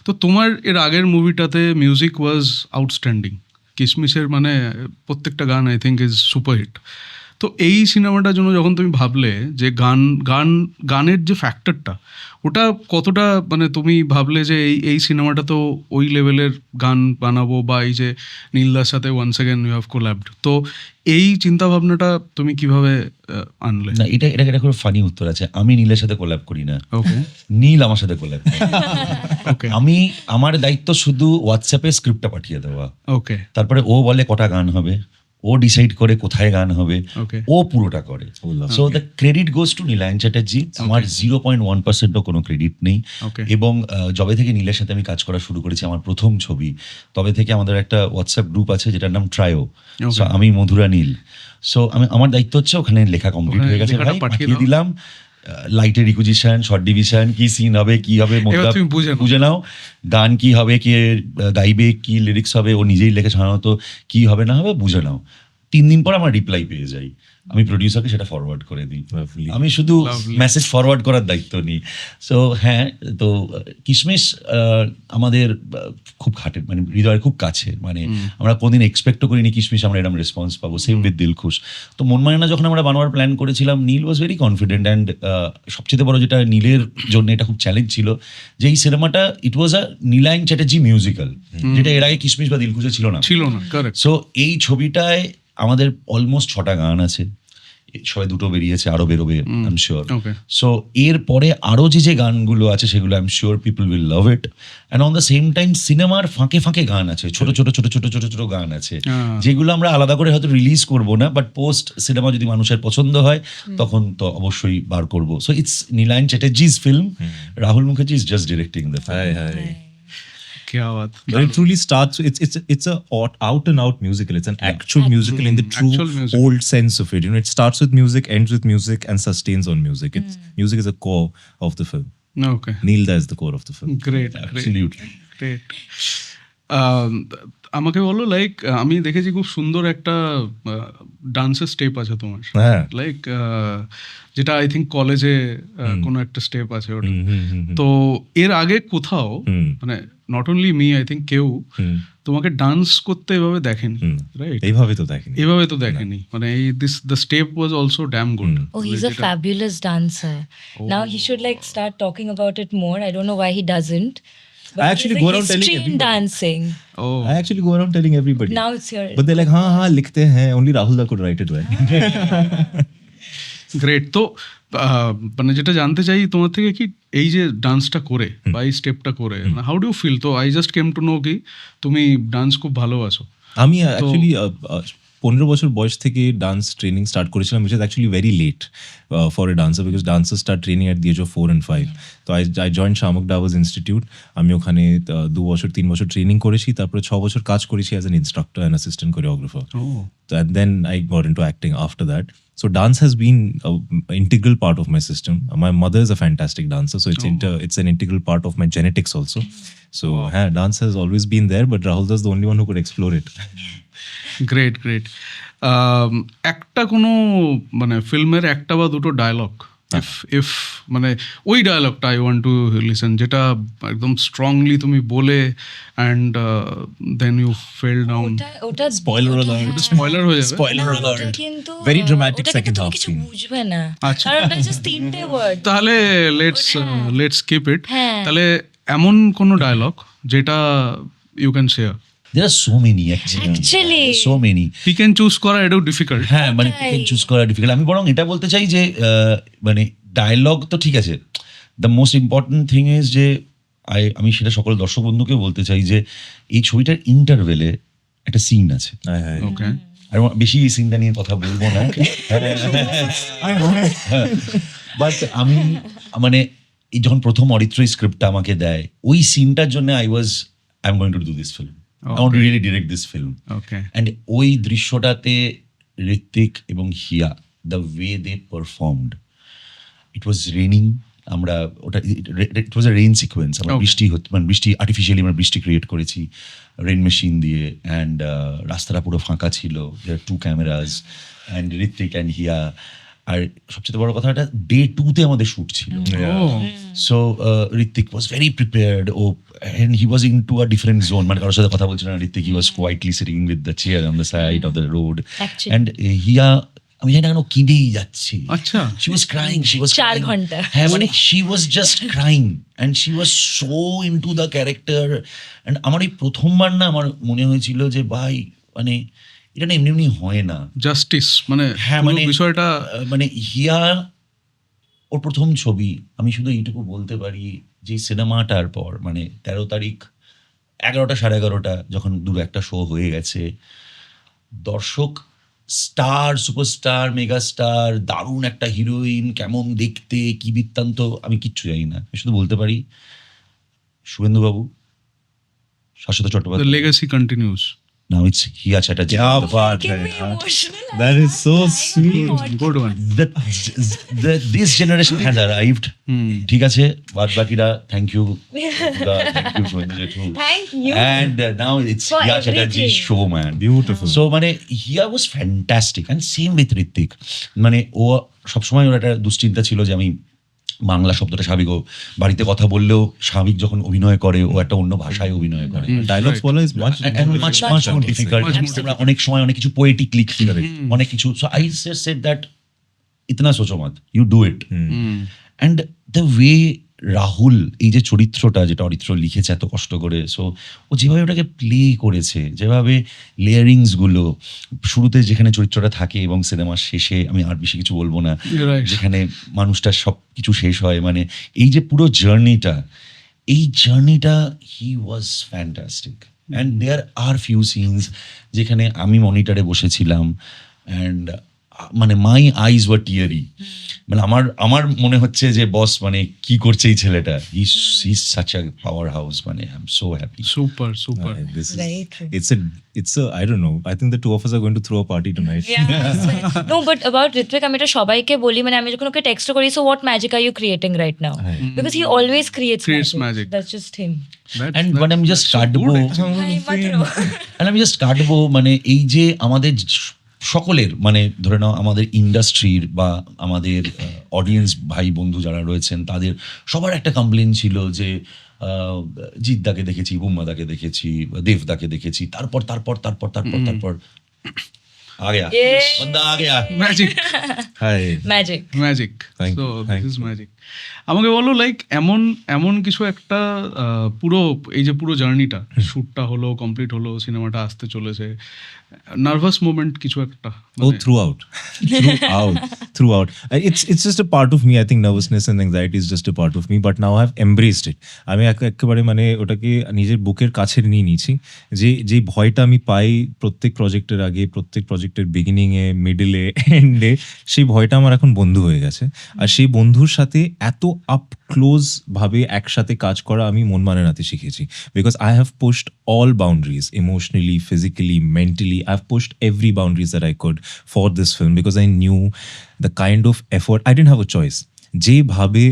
তো তোমার এর আগের মুভিটাতে মিউজিক ওয়াজ আউটস্ট্যান্ডিং, কিসমিসের মানে প্রত্যেকটা গান আই থিঙ্ক ইজ সুপারহিট। তো এই সিনেমাটার জন্য যখন তুমি ভাবলে যে গানের যে ফ্যাক্টরটা, ওটা কতটা মানে তুমি ভাবলে যে এই সিনেমাটা তো ওই লেভেলের গান বানাবো, বা এই যে নীলদার সাথে ওয়ান্স অ্যাগেন ইউ হ্যাভ কোল্যাবড, তো এই চিন্তা ভাবনাটা তুমি কিভাবে আনলে? না, এটা খুব ফানি উত্তর আছে। আমি নীলের সাথে কোল্যাব করি না, ওকে, নীল আমার সাথে কোল্যাব করে। ওকে, আমার দায়িত্ব শুধু হোয়াটসঅ্যাপে স্ক্রিপ্টটা পাঠিয়ে দেওয়া, ওকে, তারপরে ও বলে কটা গান হবে, ও ডিসাইড করে কোথায় গান হবে, ওকে, ও পুরোটা করে। So the credit goes to Nilayan Chatterjee. আমার 0.1%ও কোনো ক্রেডিট নেই। ওকে। এবং যবে থেকে নীলের সাথে আমি কাজ করা শুরু করেছি, আমার প্রথম ছবি, তবে থেকে আমাদের একটা হোয়াটসঅ্যাপ গ্রুপ আছে যেটার নাম ট্রায়ো। সো আমি মধুরা নীল। সো আমার দায়িত্ব হচ্ছে ওখানে লেখা কমপ্লিট হয়ে গেছে, ভাই পাঠিয়ে দিলাম, লাইটের রিকুইজিশন, শর্ট ডিভিশন, কি সিন হবে, কি হবে বুঝে নাও, গান কি হবে, কে গাইবে, কি লিরিক্স হবে, ও নিজেই লেখে সাধারণত, কি হবে না হবে বুঝে নাও, 3 দিন পর আমার রিপ্লাই পেয়ে যাই, আমি প্রডিউসারকে সেটা ফরওয়ার্ড করে দিই। Lovely. আমি শুধু Lovely. মেসেজ ফরওয়ার্ড করার দায়িত্ব নিই। সো হ্যাঁ, তো কিশমিশ আমাদের খুব খাটে, মানে হৃদয়ের খুব কাছে, মানে আমরা কোনদিন এক্সপেক্টও করিনি কিশমিশ আমরা এরকম রেসপন্স পাবো। Same with Dilkhush. তো মন মানে না যখন আমরা বানাবার প্ল্যান করেছিলাম, নীল ওয়াজ ভেরি কনফিডেন্ট, অ্যান্ড সবচেয়ে বড় যেটা নীলের জন্য এটা খুব চ্যালেঞ্জ ছিল, যে এই সিনেমাটা ইট was a Nilayan Chatterjee musical, যেটা এর আগে কিশমিশ বা দিলখুশে ছিল না। কারেক্ট। সো এই ছবিটায় আমাদের অলমোস্ট 6টা গান আছে, সবাই 2টো বেরিয়েছে, আরো বেরোবে I am sure. Okay. So এর পরে আরো যে গানগুলো আছে সেগুলো I am sure people will love it. And on the same time সিনেমার ফাঁকে ফাঁকে গান আছে, ছোট ছোট ছোট ছোট ছোট ছোট গান আছে, যেগুলো আমরা আলাদা করে হয়তো রিলিজ করব না, বাট পোস্ট সিনেমা যদি মানুষের পছন্দ হয় তখন তো অবশ্যই বার করব। So it's Nilayan Chatterjee's film, Rahul Mukherjee is just directing the film. क्या बात। But it truly starts. It's a out and out musical. It's an actual musical in the true Actual musical. old sense of it. You know, it starts with music, ends with music, and sustains on music. It's music is a core of the film. Okay, Neelda is the core of the film. Great Absolutely. Great. আমাকে বলো, লাইক আমি দেখেছি খুব সুন্দর একটা ডান্সের স্টেপ আছে তোমার, হ্যাঁ। লাইক যেটা আই থিঙ্ক কলেজে কোনো একটা স্টেপ আছে ওটা। তো এর আগে কোথাও মানে not only me, I think কেউ তোমাকে ডান্স করতে এভাবে দেখেনি, রাইট? এইভাবে তো দেখিনি। এভাবে তো দেখেনি, মানে এই the step was also dam good. Oh, he's a fabulous dancer. Now he should like start talking about it more. I don't know why he doesn't. But I actually there's go a around telling history in everybody. dancing. I actually go around telling everybody. Now it's your. But they're like, हाँ लिखते हैं. Only Rahul Da could write it well. Great. তো মানে যেটা জানতে চাই তোমার থেকে, কি এই যে ডান্সটা করে বা এই স্টেপটা করে, হাউ ডু ইউ ফিল? তো I just came to know কি তুমি ডান্স খুব ভালোবাসো। আমি অ্যাকচুয়ালি 15 বছর বয়স থেকে ডান্স ট্রেনিং স্টার্ট করেছিলাম, which is actually very late for a dancer, because dancers start training at the age of 4 and 5. তো I joined Shamak Davas Institute. আমি ওখানে 2 বছর 3 বছর ট্রেনিং করেছি, তারপরে 6 বছর কাজ করেছি as an instructor and assistant choreographer. And then I got into acting after that. So dance has been an integral part of my system. My mother is a fantastic dancer, so it's an integral part of my genetics also. So dance has always been there, but Rahul is the only one who could explore it. Great great. একটা কোনো মানে ফিল্মের একটা বা দুটো ডায়লগ, ইফ মানে ওই ডায়লগটা আই ওয়ান্ট টু লিসেন, যেটা একদম স্ট্রংলি তুমি বলে and then you fell down. ওটা Spoiler alert. স্পয়লার হয়ে যাবে। Spoiler না, ওটা alert. কিন্তু Very dramatic ওটা কিন্তু second তুমি half কিছু scene. বুঝবে না, আচ্ছা। কারণ ওটা জাস্ট 3টে ওয়ার্ড। তাহলে লেটস কিপ ইট। হ্যাঁ। তাহলে এমন কোনো ডায়লগ যেটা you can share. There are so many actually. Actually. So many. Pick and choose করা এটাও ডিফিকাল্ট। হ্যাঁ, মানে চুজ করা ডিফিকাল্ট। আমি বরং এটা বলতে চাই যে মানে ডায়লগ তো ঠিক আছে, the most important thing is যে আমি সেটা সকল দর্শক বন্ধুকে বলতে চাই যে এই ছবিটার ইন্টারভেলে একটা সিন আছে। ওকে। আর বেশি এই সিনটা নিয়ে কথা বলবো না, বাট আমি মানে এই যখন প্রথম অরিত্র স্ক্রিপ্টটা আমাকে দেয়, ওই সিনটার জন্য I am going to do this film, I want to really direct this film. Okay. And ওই দৃশ্যটাতে ঋত্বিক এবং Hiya, the way they performed, it was raining, আমরা ওটা ইট ওয়াজ আ রেইন সিকোয়েন্স, আমরা বৃষ্টি মানে বৃষ্টি আর্টিফিশিয়ালি আমরা বৃষ্টি ক্রিয়েট করেছি রেইন মেশিন দিয়ে, অ্যান্ড রাস্তাটা পুরো ফাঁকা ছিল, two cameras and Ritwik and Hiya. আর সবচেয়ে বড় কথা, এটা ডে 2-তে আমাদের শ্যুট ছিল। So Ritwik was very prepared, and he was into a different zone, মানে কারোর সাথে কথা বলছিল না Hrithik, he was quietly sitting with the chair on the side of the road. Actually. And হিয়া আমি জানি না কেন কিনেই যাচ্ছে। আচ্ছা। She was crying, she was 4 crying. ঘন্টা। হ্যাঁ, মানে she was just crying and she was so into the character. And আমার এই প্রথমবার না আমার মনে হয়েছিল যে ভাই মানে এটা না এমনি এমনি হয় না, জাস্টিস মানে হ্যাঁ, পুরো মানে বিষয়টা। মানে হিয়া ওর প্রথম ছবি, আমি শুধু এইটুকু বলতে পারি যে সিনেমাটার পর মানে 13 তারিখ 11টা 11:30 যখন দুটো একটা শো হয়ে গেছে, দর্শক স্টার, সুপারস্টার, মেগাস্টার, দারুণ একটা হিরোইন, কেমন দেখতে, কি বৃত্তান্ত আমি কিচ্ছু জানি না, আমি শুধু বলতে পারি শুভেন্দুবাবু, Saswata the Chattopadhyay, legacy continues. Now it's Hiya Chatterjee. क्या बात Making है me यार. emotional. That is so sweet. Good one. This generation has arrived. ঠিক আছে, বাদ বাকিরা thank you Thank you. and now it's For Hiya Chatterjee's everything. show, man. Beautiful. So মানে Hiya was fantastic and same with Hrithik. মানে ও সবসময় ওর একটা দুশ্চিন্তা ছিল যে আমি বাংলা শব্দটা স্বাভাবিক, ও বাড়িতে কথা বললেও স্বাভাবিক যখন অভিনয় করে ও একটা অন্য ভাষায় অভিনয় করে। Dialogues বলা is much And much more difficult. Much more আমরা অনেক সময় অনেক কিছু পোয়েটিক লিখতে হবে, অনেক কিছু। So I just said that ইতনা সোচো মত, you do it. And the way Rahul এই যে চরিত্রটা যেটা অরিত্র লিখেছে এত কষ্ট করে, সো ও যেভাবে ওটাকে প্লে করেছে, যেভাবে লেয়ারিংস গুলো শুরুতে যেখানে চরিত্রটা থাকে এবং সিনেমার শেষে, আমি আর বেশি কিছু বলবো না, Right. যেখানে মানুষটার সব কিছু শেষ হয়, মানে এই যে পুরো জার্নিটা he was fantastic. And there are few scenes যেখানে আমি মনিটরে বসেছিলাম অ্যান্ড মানে মাই আইজ ওয়ার টিয়ারি, মানে আমার মনে হচ্ছে যে বস মানে কি করছে এই ছেলেটা, he is such a powerhouse, মানে I am so happy. Super super. This is, Very true. it's a I don't know. I think the two of us are going to throw a party tonight. No, but about Hrithik, আমি এটা সবাইকে বলি, মানে আমি যখন ওকে টেক্সট করি, so what magic are you creating right now? Because he always creates magic. That's just him. And when I'm just কাটবো, and আমি জাস্ট কাটবো, মানে এই যে আমাদের সকলের, মানে ধরে নাও আমাদের ইন্ডাস্ট্রির বা আমাদের অডিয়েন্স ভাই বন্ধু যারা রয়েছেন, তাদের সবার একটা কমপ্লেন ছিল যে জিৎদাকে দেখেছি, বুম্মাদাকে দেখেছি, দেবদাকে দেখেছি, তারপর आ गया Yeah. बंदा आ गया। Magic Hi. Magic. Magic. Thank so you, this thank is magic. আমাকে বলো, লাইক এমন কিছু একটা পুরো এই যে পুরো জার্নিটা, শ্যুটটা হলো, কমপ্লিট হলো, সিনেমাটা আসতে চলেছে, নার্ভাস মোমেন্ট কিছু একটা? Oh, throughout. It's just a part of me. I think nervousness and anxiety is just a part of me. But now I've embraced it. আমি একেবারে মানে ওটাকে নিজের বুকের কাছে নিয়ে নিয়েছি। যে ভয়টা আমি পাই প্রত্যেক প্রজেক্টের আগে, প্রত্যেক প্রজেক্টের বিগিনিং এ, মিডলে, এন্ডে, সেই ভয়টা আমার এখন বন্ধু হয়ে গেছে। আর সেই বন্ধুর সাথে এত আপ ক্লোজ ভাবে একসাথে কাজ করা আমি মন মানে নাতে শিখেছি। Because I have pushed all boundaries, emotionally, physically, mentally. I've pushed every boundaries that I could for this film because I knew the kind of effort. I didn't have a choice. যেভাবে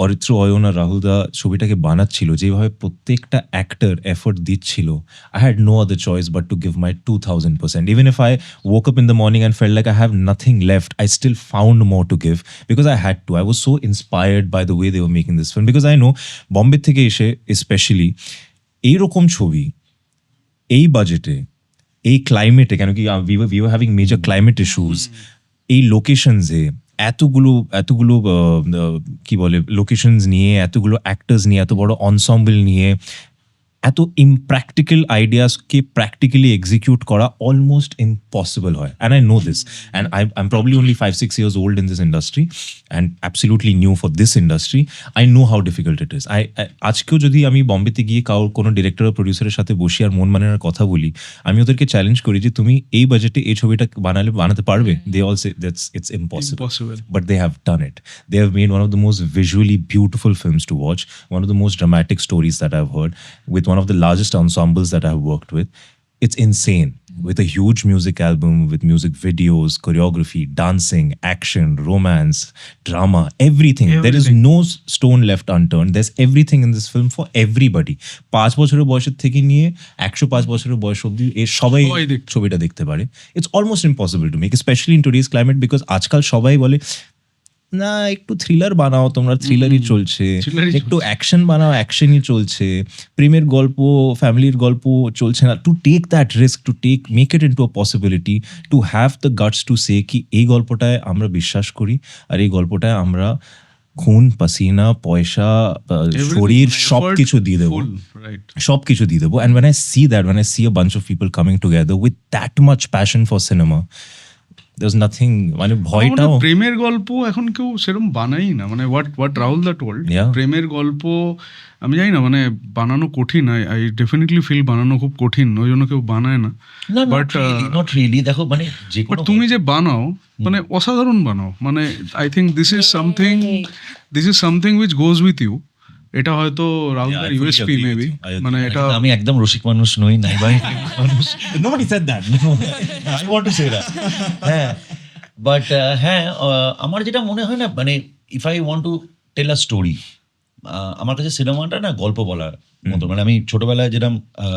অরিত্র, অয়ন আর রাহুলদা ছবিটাকে বানাচ্ছিল, যেভাবে প্রত্যেকটা অ্যাক্টর এফোর্ট দিচ্ছিল, I had no other choice but to give my 2000%. Even if I woke up in the morning and felt like I have nothing left, I still found more to give because I had to. I was so inspired by the way they were making this film because I know Bombay থেকে এসে especially এইরকম ছবি এই বাজেটে, এই ক্লাইমেটে, কেন কি we were having major climate issues, এই লোকেশনসে এতগুলো কি বলে লোকেশনস নিয়ে, এতগুলো অ্যাক্টার্স নিয়ে, এত বড় অনসম্বল নিয়ে, এত ইমপ্র্যাকটিক্যাল আইডিয়াসকে প্র্যাকটিক্যালি এক্সিকিউট করা অলমোস্ট ইম্পসিবল হয়। And I know this, and I'm probably only 5-6 years old in this industry and absolutely new for this industry. I know how difficult it is. আজকেও যদি আমি বম্বেতে গিয়ে কোনো ডিরেক্টর বা প্রডিউসারের সাথে বসি আর মন মানানোর কথা বলি, আমি ওদেরকে চ্যালেঞ্জ করি যে তুমি এই বাজেটে এই ছবিটা বানাতে পারবে? They all say it's impossible. But they have done it. They have made one of the most visually beautiful films to watch, one of the most dramatic stories that I've heard, with one of the largest ensembles that I've worked with. It's insane. With a huge music album, with music videos, choreography, dancing, action, romance, drama, everything. There is no stone left unturned. There's everything in this film for everybody. 5 বছরের বয়সের থেকে নিয়ে 105 বছরের বয়স অবধি সবাই ছবিটা দেখতে পারে। It's almost impossible to make, especially in today's climate, because আজকাল সবাই বলে না একটু থ্রিলার বানাও, তোমরা থ্রিলারই চলছে, একটু অ্যাকশন বানাও, অ্যাকশনই চলছে, প্রেমের গল্প, ফ্যামিলির গল্প চলছে না। To take that risk, to make it into a possibility, to have the guts to say কি এই গল্পটায় আমরা বিশ্বাস করি আর এই গল্পটায় আমরা খুন, পাসিনা, পয়সা, শরীর সবকিছু দিয়ে দেবো, সবকিছু দিয়ে দেবো। And when I see a bunch of people coming together with that much passion for cinema, there's nothing, মানে ভয়টাও, প্রেমের গল্প এখন কেউ সেরকম বানাই না, মানে what রাহুল দা টোল্ড, প্রেমের গল্প আমি জানি না, মানে বানানো কঠিন। আই ডেফিনেটলি ফিল বানানো খুব কঠিন, ওই জন্য কেউ বানায় না। বাট নট রিয়েলি, দেখো মানে তুমি যে বানাও মানে অসাধারণ বানাও, মানে I think this is something which goes with you. এটা হয়তো রাহুল Yeah, I দার fully USP agree with maybe, you. I agree. মানে এটা আমি একদম রসিক মানুষ নই, নাই ভাই মানুষ। Nobody said that. I want to say that. হ্যাঁ, বাট হ্যাঁ, আমার যেটা মনে হয় না, মানে if I want to tell a story, আমার কাছে সিনেমাটা না গল্প বলার মতো। মানে আমি ছোটবেলায় যেরকম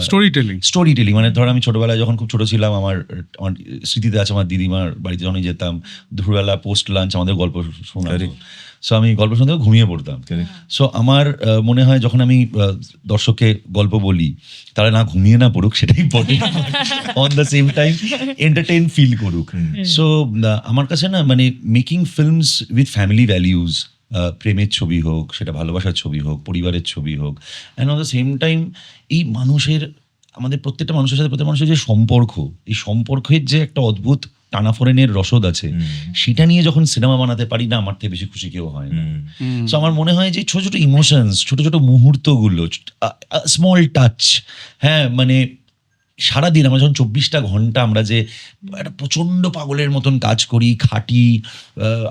স্টোরি টেলিং। স্টোরি টেলিং, মানে ধর আমি ছোটবেলায় যখন খুব ছোট ছিলাম, আমার স্মৃতিতে আছে আমার দিদিমার বাড়িতে যখন যেতাম, দুপুরবেলা পোস্ট লাঞ্চ আমাদের গল্প শোনাতো। সো আমি গল্প শুনতে ঘুমিয়ে পড়তাম। সো আমার মনে হয় যখন আমি দর্শককে গল্প বলি, তারা না ঘুমিয়ে না পড়ুক সেটাই important, on the same time entertain feel করুক। সো আমার কাছে না, মানে making films with family values, প্রেমের ছবি হোক, সেটা ভালোবাসার ছবি হোক, পরিবারের ছবি হোক, and on the same time এই মানুষের, আমাদের প্রত্যেকটা মানুষের সাথে প্রত্যেকটা মানুষের যে সম্পর্ক, এই সম্পর্কের যে একটা অদ্ভুত টানাফোড়েনের রসদ আছে, সেটা নিয়ে যখন সিনেমা বানাতে পারি না, আমার থেকে বেশি খুশি কেউ হয় না। সো আমার মনে হয় যে ছোট ছোট ইমোশনস, ছোট ছোট মুহূর্তগুলো, স্মল টাচ, হ্যাঁ, মানে সারাদিন আমরা যখন 24টা ঘন্টা আমরা যে একটা প্রচণ্ড পাগলের মতন কাজ করি, খাটি,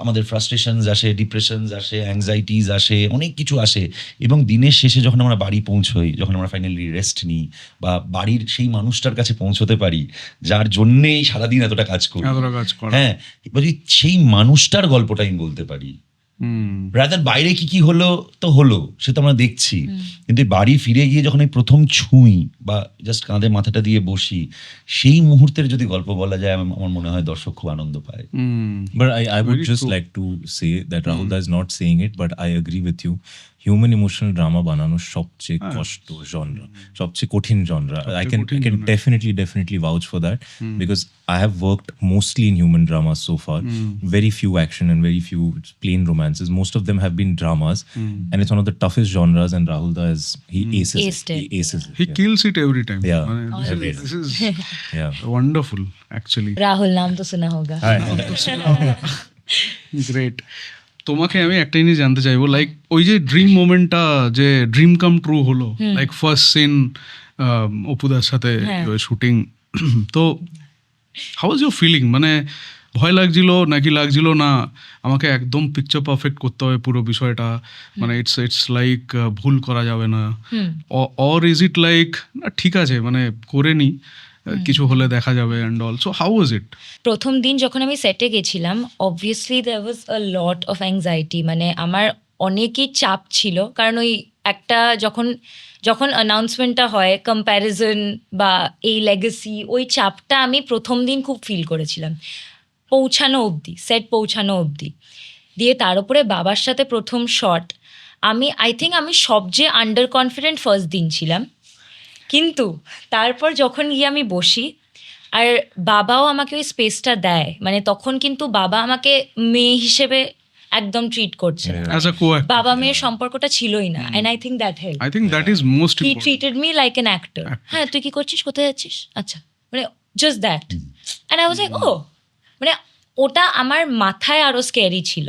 আমাদের ফ্রাস্ট্রেশনস আসে, ডিপ্রেশনস আসে, অ্যাংজাইটিস আসে, অনেক কিছু আসে, এবং দিনের শেষে যখন আমরা বাড়ি পৌঁছই, যখন আমরা ফাইনালি রেস্ট নিই, বা বাড়ির সেই মানুষটার কাছে পৌঁছতে পারি যার জন্যেই সারাদিন এতটা কাজ করি, হ্যাঁ, এবার যদি সেই মানুষটার গল্পটা আমি বলতে পারি, রাদার বাইরে কি কি হলো তো হলো, সে তো আমরা দেখছি, কিন্তু বাড়ি ফিরে গিয়ে যখন এই প্রথম ছুঁই বা জাস্ট কাঁধে মাথাটা দিয়ে বসি, সেই মুহূর্তের যদি গল্প বলা যায়, আমার মনে হয় দর্শক খুব আনন্দ পায়। But I would just like to say that Rahul is not saying it, but I agree with you. Human emotional drama বানানোর সবচেয়ে কষ্ট genre, সবচেয়ে কঠিন genre. I can definitely vouch for that, because I have worked mostly in human dramas so far. Very few action and very few plain romances. Most of them have been dramas, and it's one of the toughest genres. And Rahul he aces Aced it. it. He aces it. He kills it every time. Yeah. This is Yeah. wonderful actually. Rahul নাম তো শোনা হোগা। গ্রেট। তোমাকে আমি একটা জিনিস জানতে চাইবো, লাইক ওই যে ড্রিম মোমেন্টটা, যে ড্রিম কাম ট্রু হলো, লাইক ফার্স্ট সিন অপুদার সাথে শুটিং, তো হাউ ওয়াজ ইউর ফিলিং? মানে ভয় লাগছিল নাকি লাগছিল না আমাকে একদম পিকচার পারফেক্ট করতে হবে পুরো বিষয়টা, মানে ইটস লাইক ভুল করা যাবে না, অর ইজ ইট লাইক ঠিক আছে মানে করে নি, কিছু হলে দেখা যাবে and all? So how was it? প্রথম দিন যখন আমি সেটে গেছিলাম, obviously there was a lot of anxiety, মানে আমার অনেকই চাপ ছিল, কারণ ওই একটা যখন অ্যানাউন্সমেন্টটা হয়, কম্প্যারিজন বা এই লেগেসি, ওই চাপটা আমি প্রথম দিন খুব ফিল করেছিলাম, সেট পৌঁছানো অবধি। দিয়ে তার উপরে বাবার সাথে প্রথম শট, আই থিঙ্ক আমি সবচেয়ে আন্ডার কনফিডেন্ট ফার্স্ট দিন ছিলাম। কিন্তু তারপর যখন গিয়ে আমি বসি, আর বাবাও আমাকে ওই স্পেসটা দেয়, মানে তখন কিন্তু বাবা আমাকে মেয়ে হিসেবে একদম ট্রিট করছে, বাবা মেয়ের সম্পর্কটা ছিলই না, and I think that is most he treated me like an actor. হ্যাঁ, তুই কি করছিস, কোথায় যাচ্ছিস, আচ্ছা, মানে just that, and I was like oh, মানে ওটা আমার মাথায় আরো স্ক্যারি ছিল।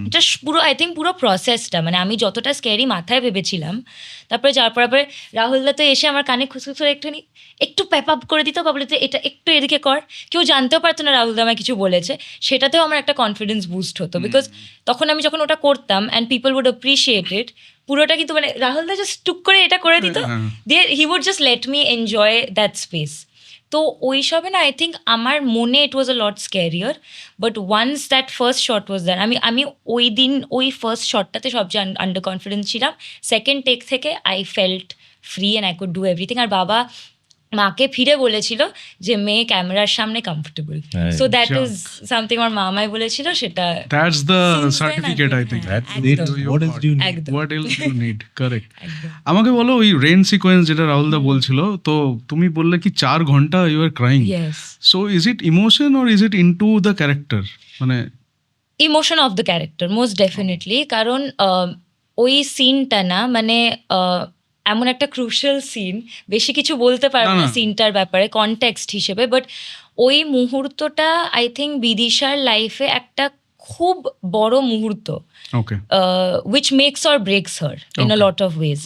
এটা পুরো আই থিঙ্ক পুরো প্রসেসটা, মানে আমি যতটা স্ক্যারি মাথায় ভেবেছিলাম, তারপরে যার পরে রাহুলদা তো এসে আমার কানে খুসখুস করে একটু প্যাপ আপ করে দিত, ভাবলে যে এটা একটু এদিকে কর, কেউ জানতেও পারতো না রাহুলদা আমায় কিছু বলেছে, সেটাতেও আমার একটা কনফিডেন্স বুস্ট হতো, বিকজ তখন আমি যখন ওটা করতাম and people would appreciate it, পুরোটা কিন্তু মানে রাহুলদা জাস্ট টুক করে এটা করে দিত, দিয়ে he would just let me enjoy that space. তো ওই সবে না, আই থিঙ্ক আমার মনে it was a lot scarier, but once that first shot was that, আমি ওই দিন ওই ফার্স্ট শটটাতে সবচেয়ে আন্ডার কনফিডেন্স ছিলাম। সেকেন্ড টেক থেকে I felt free and I could do everything. আর বাবা মাকে ফিরে বলেছিল যে মেয়ে ক্যামেরার সামনে comfortable, so that is something আমার মামাই বলেছিল, সেটা that's the certificate I think. What else do you need? What else do you need? Correct. আমাকে বলো, ওই রেন সিকোয়েন্স যেটা রাহুলদা বলছিল, তো তুমি বললে কি 4 ঘন্টা you are crying, so is it emotion or is it into the character? মানে emotion of the character most definitely, কারণ ওই সিনটা না, মানে এমন একটা ক্রুশাল সিন, বেশি কিছু বলতে পারবো না সিনটার ব্যাপারে কনটেক্সট হিসেবে, বাট ওই মুহূর্তটা আই থিঙ্ক বিদিশার লাইফে একটা খুব বড় মুহূর্ত, which makes or breaks her in a lot of ways.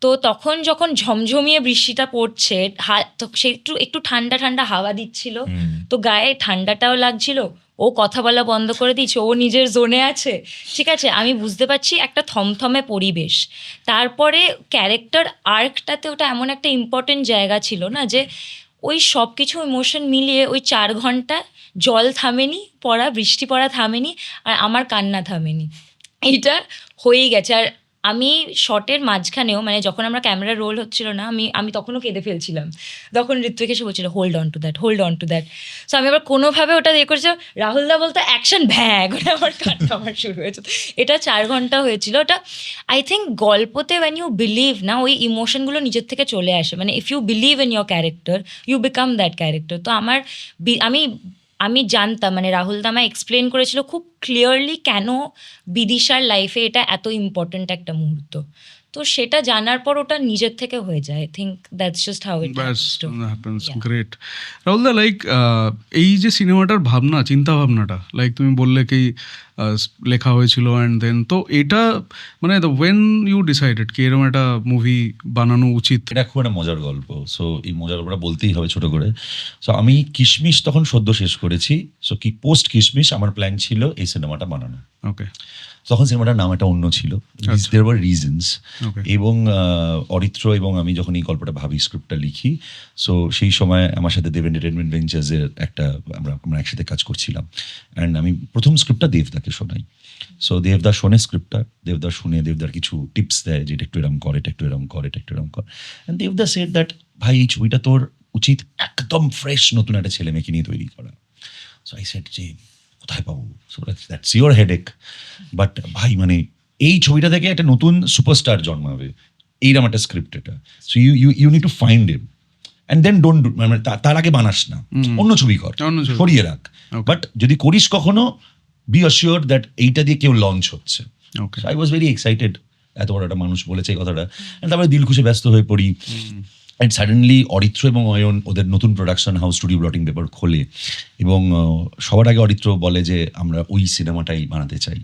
তো তখন যখন ঝমঝমিয়ে বৃষ্টিটা পড়ছে, সে একটু ঠান্ডা ঠান্ডা হাওয়া দিচ্ছিল, তো গায়ে ঠান্ডাটাও লাগছিল, ও কথা বলা বন্ধ করে দিয়েছে, ও নিজের জোনে আছে, ঠিক আছে, আমি বুঝতে পারছি একটা থমথমে পরিবেশ। তারপরে ক্যারেক্টার আর্কটাতে ওটা এমন একটা ইম্পর্টেন্ট জায়গা ছিল না, যে ওই সব কিছু ইমোশন মিলিয়ে ওই 4 ঘন্টা জল থামেনি পড়া, বৃষ্টি পড়া থামেনি, আর আমার কান্না থামেনি, এটা হয়েই গেছে। আর আমি শটের মাঝখানেও, মানে যখন আমরা ক্যামেরা রোল হচ্ছিল না, আমি তখনও কেঁদে ফেলছিলাম। তখন ঋত্বিক এসে বলছিল hold on to that, hold on to that. So আমি আবার কোনোভাবে ওটা ইয়ে করেছি, রাহুলদা বলতো অ্যাকশন ভ্যাঁ করে আমার কান্না আমার শুরু হয়েছে। এটা 4 ঘন্টা হয়েছিল। ওটা আই থিঙ্ক গল্পতে ওয়েন ইউ বিলিভ না, ওই ইমোশনগুলো নিজের থেকে চলে আসে, মানে if you believe in your character you become that character. তো আমি জানতাম, মানে রাহুল দা আমায় এক্সপ্লেন করেছিল খুব ক্লিয়ারলি কেন বিদিশার লাইফে এটা এত ইম্পর্ট্যান্ট একটা মুহূর্ত। তো সেটা জানার পর ওটা নিজের থেকে হয়ে যায়। I think that's just how it happens. Great. Rahul da, like এই যে সিনেমাটার ভাবনা, চিন্তা ভাবনাটা, লাইক তুমি বললে কি লেখা হয়েছিল অ্যান্ড দেন, তো এটা মানে ওয়েন ইউ ডিসাইডেড কি এরকম একটা মুভি বানানো উচিত? এটা খুব একটা মজার গল্প। সো এই মজার গল্পটা বলতেই হবে ছোট করে। সো আমি কিশমিশ তখন সদ্য শেষ করেছি। সো কি পোস্ট কিশমিশ আমার প্ল্যান ছিল এই সিনেমাটা বানানো। ওকে। তখন সিনেমাটার নাম একটা অন্য ছিল, দেয়ার ওয়ার রিজনস। Okay. এবং অরিত্র এবং আমি যখন এই গল্পটা ভাবি, স্ক্রিপ্টটা লিখি, সো সেই সময় আমার সাথে দেব এন্টারটেনমেন্ট ভেঞ্চার্সের একটা আমরা একসাথে কাজ করছিলাম। অ্যান্ড আমি প্রথম স্ক্রিপ্টটা দেবদাকে শোনাই। সো দেবদা শোনে স্ক্রিপ্টটা, দেবদা শুনে দেবদার কিছু টিপস দেয় যে এটা একটু এরম কর, এটা একটু এরম কর, এটা একটু এরম কর। অ্যান্ড দেবদা সেড দ্যাট ভাই এই ছবিটা তোর উচিত একদম ফ্রেশ নতুন একটা ছেলে মেয়েকে নিয়ে তৈরি করা। সো আই সেড যে কোথায় পাবো? So that's your headache. But ভাই মানে এই ছবিটা থেকে একটা নতুন সুপারস্টার জন্মাবে, এইরকম একটা স্ক্রিপ্ট এটা। So you need to find him and then don't do, মানে তার আগে বানাস না, অন্য ছবি কর, অন্য ছবি। সরিয়ে রাখ। বাট যদি করিস কখনো, বি অ্যাসিওর দ্যাট এইটা দিয়ে কেউ লঞ্চ হচ্ছে। ওকে। আই ওয়াজ ভেরি এক্সাইটেড, এত বড় একটা মানুষ বলেছে এই কথাটা। তারপরে দিলখুশে ব্যস্ত হয়ে পড়ি। অ্যান্ড সাডেনলি অরিত্র এবং অয়ন ওদের নতুন production house studio bloating paper খোলে, এবং সবার আগে অরিত্র বলে যে আমরা ওই সিনেমাটাই বানাতে চাই।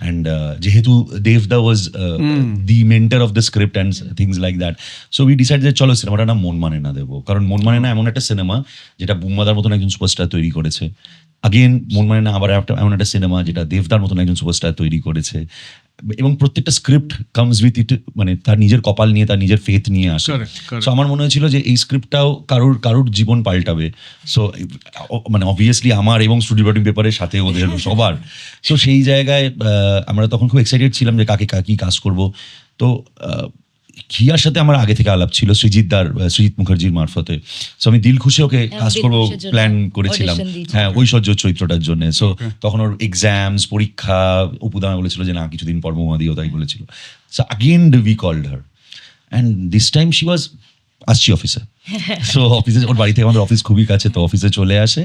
অ্যান্ড যেহেতু দেবদা was the mentor of the script and things like that, so we decide যে চলো সিনেমাটার নাম মন মানে না দেবো। কারণ মন মানে না এমন একটা সিনেমা যেটা বুম্বাদার মতন একজন সুপারস্টার তৈরি করেছে। আগেন মন মানে না আবার এমন একটা সিনেমা যেটা দেবদার মতন একজন সুপারস্টার তৈরি করেছে, এবং প্রত্যেকটা স্ক্রিপ্ট কামস উইথ ইট, মানে তার নিজের কপাল নিয়ে, তার নিজের ফেথ নিয়ে আসে। সো আমার মনে হয়েছিল যে এই স্ক্রিপ্টটাও কারোর জীবন পাল্টাবে। সো মানে অবভিয়াসলি আমার এবং স্টুডিও ব্লটিং পেপারের সাথে ওদের সবার। সো সেই জায়গায় আমরা তখন খুব এক্সাইটেড ছিলাম যে কাকে কাজ করব। তো খিয়ার সাথে আমার আগে থেকে আলাপ ছিল সৃজিত মুখার্জির মারফতে। সো আমি দিলখুশে ওকে কাজ করবো প্ল্যান করেছিলাম, হ্যাঁ ঐশ্বর্য চরিত্রটার জন্য। সো তখন ওর এক্সামস, পরীক্ষা, উপদামে বলেছিল যে না কিছুদিন পর বোমা দিও, তাই বলেছিল। So again we called her and this time she was আসছি অফিসে। সো অফিসে, ওর বাড়ি থেকে আমাদের অফিস খুবই কাছে, তো অফিসে চলে আসে।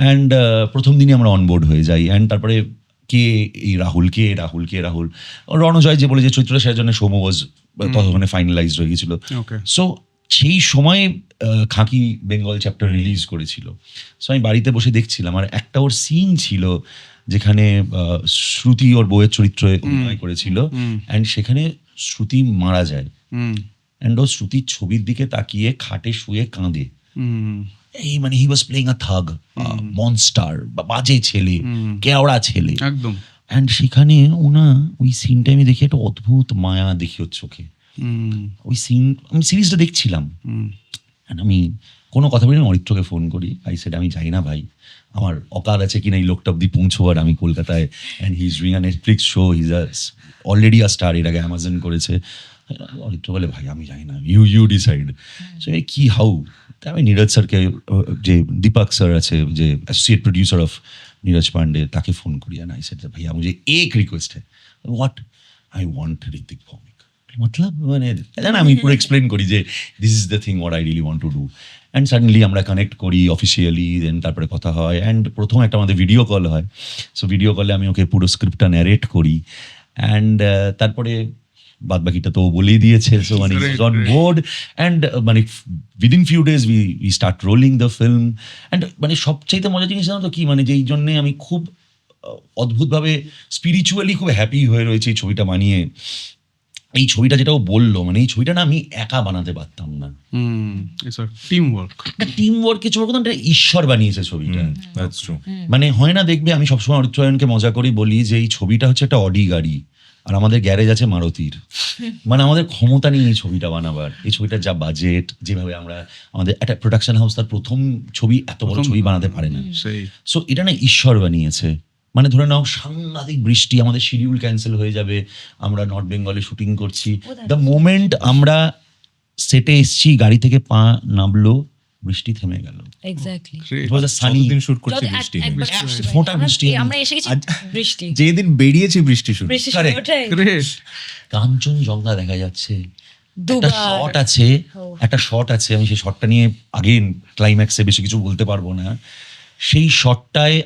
অ্যান্ড প্রথম দিনই আমরা অনবোর্ড হয়ে যাই। অ্যান্ড তারপরে রাহুল রণজয় যে বলে যে চরিত্রটা, সেটার জন্য সৌম্য ওয়াজ ততক্ষণে ফাইনালাইজড হয়ে গেছিল। সো সেই সময় খাঁকি বেঙ্গল চ্যাপ্টার রিলিজ করেছিল। সো আমি বাড়িতে বসে দেখছিলাম, আর একটা ওর সিন ছিল যেখানে শ্রুতি ওর বউয়ের চরিত্রে অভিনয় করেছিল, অ্যান্ড সেখানে শ্রুতি মারা যায়। অ্যান্ড ও শ্রুতির ছবির দিকে তাকিয়ে খাটে শুয়ে কাঁদে। এই মানে হি ওয়াজ প্লেইং আ থাগ, মনস্টার, বাজে ছেলে, কেওড়া ছেলে একদম। অ্যান্ড সেখানে ওনা ওই সিনটা আমি দেখি একটা অদ্ভুত মায়া দেখি ওর চোখে। ওই সিন আমি সিরিজটা দেখছিলাম, আমি কোনো কথা বলি না, অরিত্রকে ফোন করি। আই সেড আমি যাই না ভাই, আমার অকাল আছে কিনা এই লোকটা অব্দি পৌঁছোয়ার। আমি কলকাতায়, and he is doing a Netflix show, he is already a star, এর আগে অ্যামাজন করেছে। অরিত্র বলে ভাই আমি যাই না, ইউ ডিসাইড। সো কি হাউ, আমি নীরজ স্যারকে, যে দীপক স্যার আছে যে associate producer of Neeraj Pandey, ताके फोन करी एंड आई सेड भैया मुझे एक रिक्वेस्ट है। What? I want Hrithik Bhowmik. मतलब মানে জানা আমি পুরো এক্সপ্লেইন করি যে this is the thing what I really want to do. And suddenly আমরা কানেক্ট করি অফিসিয়ালি, দেন তারপরে কথা হয়। অ্যান্ড প্রথম একটা আমাদের ভিডিও কল হয়। সো ভিডিও কলে আমি ওকে পুরো স্ক্রিপ্টটা ন্যারেট করি। অ্যান্ড তারপরে বাদ বাকিটা তো বলেই দিয়েছে। সো মানে অন বোর্ড, অ্যান্ড মানে within few days we start rolling the film. And মানে সবচাইতে মজার জিনিস জানো তো কি, মানে যেই জন্যে আমি খুব অদ্ভুতভাবে স্পিরিচুয়ালি খুব হ্যাপি হয়ে রয়েছে এই ছবিটা বানিয়ে। এই ছবিটা যেটাও বললো, মানে এই ছবিটা না আমি একা বানাতে পারতাম না, it's a team work. Team ওয়ার্কের ছবি কথা, ঈশ্বর বানিয়েছে ছবিটা। That's true. মানে হয় না, দেখবে আমি সবসময় অরিত্রয়নকে মজা করি, বলি যে এই ছবিটা হচ্ছে একটা অডি গাড়ি আর আমাদের গ্যারেজ আছে মারুতির। মানে আমাদের ক্ষমতা নেই এই ছবিটা বানাবার। এই ছবিটার যা বাজেট, যেভাবে আমরা আমাদের একটা প্রোডাকশন হাউস তার প্রথম ছবি এত বড় ছবি বানাতে পারে না। সেই সো এটা না ঈশ্বর বানিয়েছে। মানে ধরে নাও সাংঘাতিক বৃষ্টি, আমাদের শিডিউল ক্যান্সেল হয়ে যাবে, আমরা নর্থ বেঙ্গলে শুটিং করছি, দ্য মোমেন্ট আমরা সেটে এসছি, গাড়ি থেকে পা নামলো, বৃষ্টি থেমে গেল। এক্স্যাক্টলি। ইট ওয়াজ আ সানি, দিন শুট করছি বৃষ্টি নেই। ফোঁটা বৃষ্টি নেই। আমরা এসে গেছি বৃষ্টি, যেদিন বেরিয়েছি বৃষ্টি শুরু। বৃষ্টি Correct. ওঠাই গ্রেট। কাঞ্চনজঙ্ঘা দেখা যাচ্ছে, একটা দুবার। শট আছে, একটা শট আছে, আমি সেই শটটা নিয়ে আগেন ক্লাইম্যাক্সে বেশি কিছু বলতে পারবো না। সেই শটটায়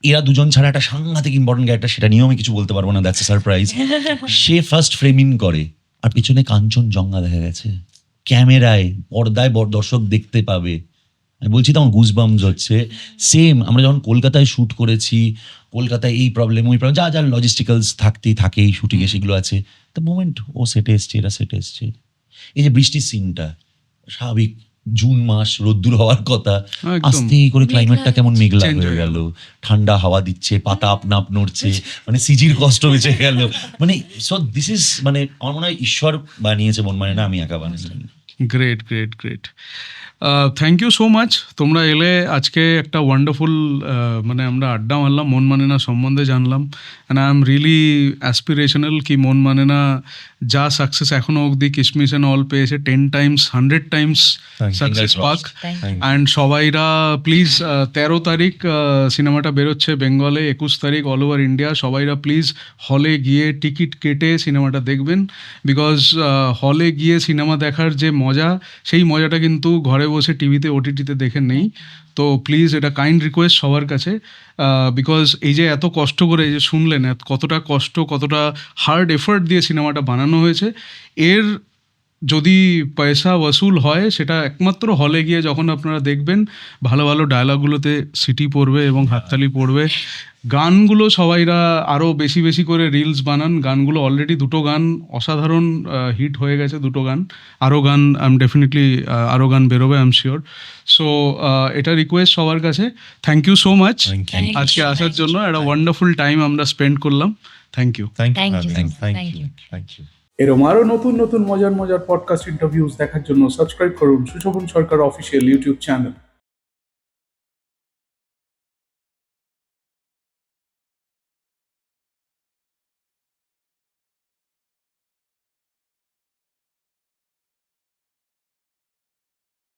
এরা দুজন ছাড়া একটা সাংঘাতিক ইম্পর্টেন্ট ক্যারেক্টার, সেটা নিয়েও আমি কিছু বলতে পারবো না, that's a surprise. Say first framing করে আর পিছনে কাঞ্চনজঙ্ঘা দেখা গেছে ক্যামেরায়, পর্দায় দর্শক দেখতে পাবে। আমি বলছি তো আমার গুজবাম্পস হচ্ছে। সেম আমরা যখন কলকাতায় শ্যুট করেছি, কলকাতায় এই প্রবলেম ওই প্রবলেম, যা যা লজিস্টিক্যালস থাকেই শুটিংয়ে, সেগুলো আছে। দ্য মোমেন্ট ও সেটে এসছে, এরা সেটে এসছে, এই যে বৃষ্টির সিনটা, স্বাভাবিক জুন মাস, রোদ্দুর হওয়ার কথা, একদম। আস্তে করে ক্লাইমেটটা কেমন মেঘলা Change হয়ে হয়ে গেল, ঠান্ডা হাওয়া দিচ্ছে, পাতা আপনা আপ নড়ছে, মানে সিজির কষ্ট বেঁচে গেল। মানে সো দিস ইজ, মানে আমার মনে হয় ঈশ্বর বানিয়েছে, মন মানে না আমি একা বানিয়েছিলাম। Great great great. Thank you so much, তোমরা এলে আজকে একটা ওয়ান্ডারফুল, মানে আমরা আড্ডা মারলাম, মন মানে না সম্বন্ধে জানলাম। And I am really aspirational কি মন মানে না যা সাকসেস এখনো অবধি কিশমিশ অ্যান্ড অল পেয়েছে, 10 times 100 times সাকসেস পাক। অ্যান্ড সবাইরা প্লিজ 13 তারিখ সিনেমাটা বেরোচ্ছে বেঙ্গলে, 21 তারিখ অল ওভার ইন্ডিয়া, সবাইরা প্লিজ হলে গিয়ে টিকিট কেটে সিনেমাটা দেখবেন। বিকজ হলে গিয়ে সিনেমা দেখার যে মজা, সেই মজাটা কিন্তু ঘরে বসে টিভিতে ওটিটিতে দেখে নেই। তো প্লিজ এটা কাইন্ড রিকোয়েস্ট সবার কাছে, বিকজ এই যে এত কষ্ট করে, এই যে শুনলেন কতটা কষ্ট, কতটা হার্ড এফোর্ট দিয়ে সিনেমাটা বানানো হয়েছে, এর যদি পয়সা ওসুল হয় সেটা একমাত্র হলে গিয়ে যখন আপনারা দেখবেন, ভালো ভালো ডায়লগগুলোতে সিটি পড়বে এবং হাততালি পড়বে। গানগুলো সবাইরা আরও বেশি বেশি করে রিলস বানান, গানগুলো অলরেডি 2টো গান অসাধারণ হিট হয়ে গেছে, 2টো গান, আরও গান ডেফিনেটলি আরও গান বেরোবে, আই এম শিওর। সো এটা রিকোয়েস্ট সবার কাছে। থ্যাংক ইউ সো মাচ আজকে আসার জন্য, একটা ওয়ান্ডারফুল টাইম আমরা স্পেন্ড করলাম। Thank you. Thank Thank you. You, Thank thank you. You, thank you. এরম আরো নতুন নতুন মজার মজার পডকাস্ট ইন্টারভিউজ দেখার জন্য সাবস্ক্রাইব করুন সুশোভন সরকার অফিসিয়াল ইউটিউব চ্যানেল।